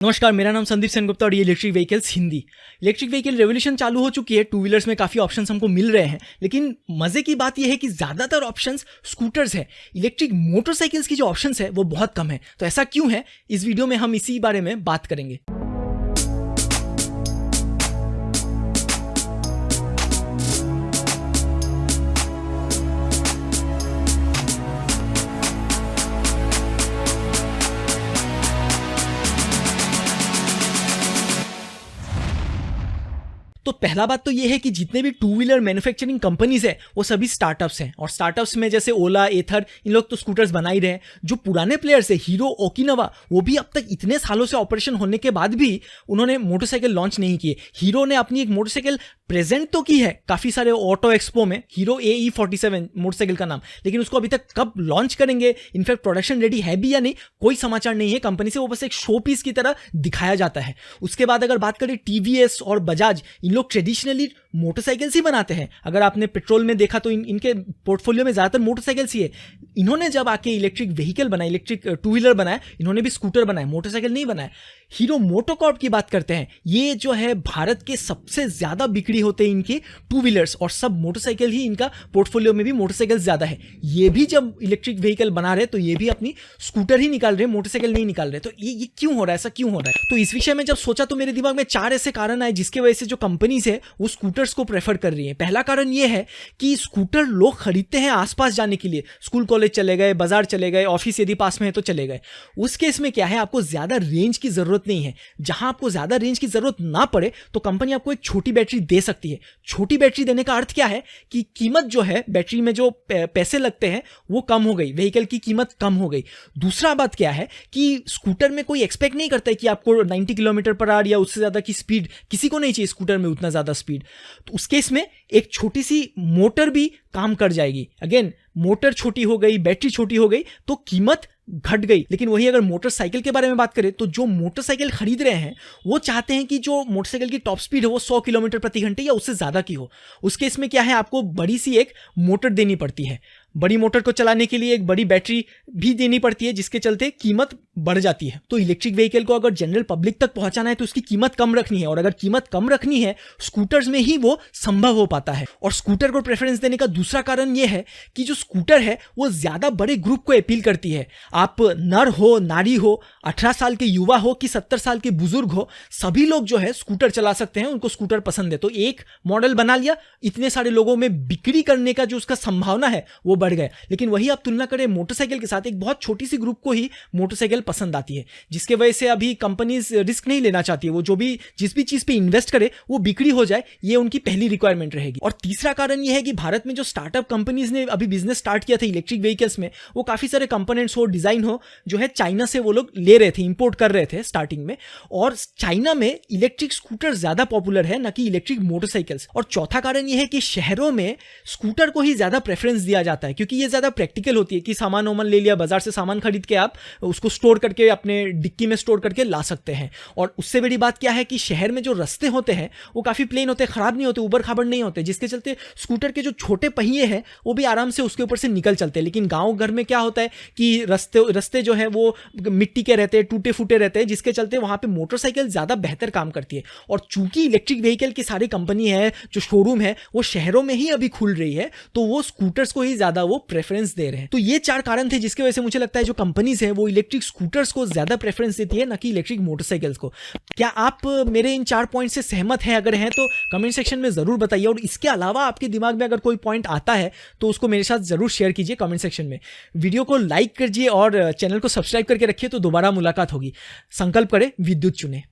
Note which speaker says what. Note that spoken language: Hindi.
Speaker 1: नमस्कार, मेरा नाम संदीप सेनगुप्ता और ये electric vehicles Hindi. Electric vehicle revolution चालू हो चुकी है। टू व्हीलर्स में काफ़ी ऑप्शंस हमको मिल रहे हैं, लेकिन मज़े की बात यह है कि ज़्यादातर ऑप्शंस स्कूटर्स है। इलेक्ट्रिक मोटरसाइकिल्स की जो ऑप्शंस है वो बहुत कम है। तो ऐसा क्यों है, इस वीडियो में हम इसी बारे में बात करेंगे। तो पहला बात तो ये है कि जितने भी टू व्हीलर मैन्युफैक्चरिंग कंपनीज है वो सभी स्टार्टअप्स हैं, और स्टार्टअप्स में जैसे ओला, एथर, इन लोग तो स्कूटर्स बना ही रहे हैं। जो पुराने प्लेयर्स है हीरो, ओकिनावा, वो भी अब तक इतने सालों से ऑपरेशन होने के बाद भी उन्होंने मोटरसाइकिल लॉन्च नहीं किए। हीरो ने अपनी एक मोटरसाइकिल प्रेजेंट तो की है काफ़ी सारे ऑटो एक्सपो में, हीरो AE47 मोटरसाइकिल का नाम, लेकिन उसको अभी तक कब लॉन्च करेंगे, इनफैक्ट प्रोडक्शन रेडी है भी या नहीं, कोई समाचार नहीं है कंपनी से। वो बस एक शो पीस की तरह दिखाया जाता है। उसके बाद अगर बात करें TVS और बजाज, इन लोग ट्रेडिशनली मोटरसाइकिल्स ही बनाते हैं। अगर आपने पेट्रोल में देखा तो इनके पोर्टफोलियो में ज़्यादातर मोटरसाइकिल्स ही है। इन्होंने जब आके इलेक्ट्रिक व्हीकल बनाया, इलेक्ट्रिक टू व्हीलर बनाया, इन्होंने भी स्कूटर बनाया, मोटरसाइकिल नहीं बनाया। हीरो मोटोकॉर्प की बात करते हैं, ये जो है भारत के सबसे ज़्यादा बिक्री होते हैं इनके टू व्हीलर्स, और सब मोटरसाइकिल ही इनका पोर्टफोलियो में भी मोटरसाइकिल ज़्यादा है। ये भी जब इलेक्ट्रिक व्हीकल बना रहे तो ये भी अपनी स्कूटर ही निकाल रहे, मोटरसाइकिल नहीं निकाल रहे। तो ये क्यों हो रहा है, ऐसा क्यों हो रहा है? तो इस विषय में जब सोचा तो मेरे दिमाग में 4 ऐसे कारण आए जिसके वजह से जो कंपनीज है वो स्कूटर्स को प्रेफर कर रही है। पहला कारण ये है कि स्कूटर लोग खरीदते हैं आसपास जाने के लिए, स्कूल कॉलेज चले गए, बाजार चले गए, ऑफिस यदि पास में है तो चले गए। उस केस में क्या है, आपको ज़्यादा रेंज की ज़रूरत नहीं है। जहां आपको ज़्यादा रेंज की ज़रूरत ना पड़े तो कंपनी आपको एक छोटी बैटरी दे सकती है। छोटी बैटरी देने का अर्थ क्या है कि कीमत जो है, बैटरी में जो पैसे लगते हैं वो कम हो गई, व्हीकल की कीमत कम हो गई। दूसरा बात क्या है कि स्कूटर में कोई एक्सपेक्ट नहीं करता है कि आपको 90 किलोमीटर पर आवर या उससे ज़्यादा की स्पीड, किसी को नहीं चाहिए स्कूटर में उतना ज़्यादा स्पीड। तो उस केस में एक छोटी सी मोटर भी काम कर जाएगी। अगेन, मोटर छोटी हो गई, बैटरी छोटी हो गई तो कीमत घट गई। लेकिन वही अगर मोटरसाइकिल के बारे में बात करें तो जो मोटरसाइकिल खरीद रहे हैं वो चाहते हैं कि जो मोटरसाइकिल की टॉप स्पीड है वो 100 किलोमीटर प्रति घंटे या उससे ज़्यादा की हो। उस केस में क्या है, आपको बड़ी सी एक मोटर देनी पड़ती है। बड़ी मोटर को चलाने के लिए एक बड़ी बैटरी भी देनी पड़ती है, जिसके चलते कीमत बढ़ जाती है। तो इलेक्ट्रिक व्हीकल को अगर जनरल पब्लिक तक पहुंचाना है तो उसकी कीमत कम रखनी है, और अगर कीमत कम रखनी है स्कूटर्स में ही वो संभव हो पाता है। और स्कूटर को प्रेफरेंस देने का दूसरा कारण ये है कि जो स्कूटर है वो ज़्यादा बड़े ग्रुप को अपील करती है। आप नर हो, नारी हो, 18 साल के युवा हो कि 70 साल के बुजुर्ग हो, सभी लोग जो है स्कूटर चला सकते हैं, उनको स्कूटर पसंद है। तो एक मॉडल बना लिया, इतने सारे लोगों में बिक्री करने का जो उसका संभावना है वो बढ़ गया। लेकिन वही आप तुलना करें मोटरसाइकिल के साथ, एक बहुत छोटी सी ग्रुप को ही मोटरसाइकिल पसंद आती है, जिसके वजह से अभी कंपनीज रिस्क नहीं लेना चाहती है। वो जिस भी चीज़ पे इन्वेस्ट करे वो बिक्री हो जाए, ये उनकी पहली रिक्वायरमेंट रहेगी। और तीसरा कारण ये है कि भारत में जो स्टार्टअप कंपनीज ने अभी बिजनेस स्टार्ट किया था इलेक्ट्रिक व्हीकल्स में, वो काफ़ी सारे कंपोनेंट्स हो, डिज़ाइन हो, जो है चाइना से वो लोग ले रहे थे, इंपोर्ट कर रहे थे स्टार्टिंग में। और चाइना में इलेक्ट्रिक स्कूटर ज़्यादा पॉपुलर है ना कि इलेक्ट्रिक मोटरसाइकिल्स। और चौथा कारण ये है कि शहरों में स्कूटर को ही ज़्यादा प्रेफरेंस दिया जाता है, क्योंकि ये ज़्यादा प्रैक्टिकल होती है कि सामान वामान ले लिया, बाजार से सामान खरीद के आप उसको स्टोर करके अपने डिक्की में स्टोर करके ला सकते हैं। और उससे बड़ी बात क्या है कि शहर में जो रास्ते होते हैं वो काफ़ी प्लेन होते हैं, ख़राब नहीं होते, ऊबड़ खाबड़ नहीं होते, जिसके चलते स्कूटर के जो छोटे पहिए हैं वो भी आराम से उसके ऊपर से निकल चलते हैं। लेकिन गाँव घर में क्या होता है कि रास्ते जो है वो मिट्टी के रहते हैं, टूटे फूटे रहते हैं, जिसके चलते वहाँ पे मोटरसाइकिल ज़्यादा बेहतर काम करती है। और चूंकि इलेक्ट्रिक व्हीकल की सारी कंपनी है, जो शोरूम है वो शहरों में ही अभी खुल रही है, तो वो स्कूटर्स को ही ज़्यादा वो प्रेफरेंस दे रहे हैं। तो ये 4 कारण थे जिसकी वजह से मुझे लगता है जो कंपनीज है वो इलेक्ट्रिक स्कूटर्स को ज़्यादा प्रेफरेंस देती है, ना कि इलेक्ट्रिक मोटरसाइकिल्स को। क्या आप मेरे इन 4 पॉइंट से सहमत हैं? अगर हैं तो कमेंट सेक्शन में ज़रूर बताइए। और इसके अलावा आपके दिमाग में अगर कोई पॉइंट आता है तो उसको मेरे साथ ज़रूर शेयर कीजिए कमेंट सेक्शन में। वीडियो को लाइक कीजिए और चैनल को सब्सक्राइब करके रखिए, तो दोबारा मुलाकात होगी। संकल्प करें, विद्युत चुने।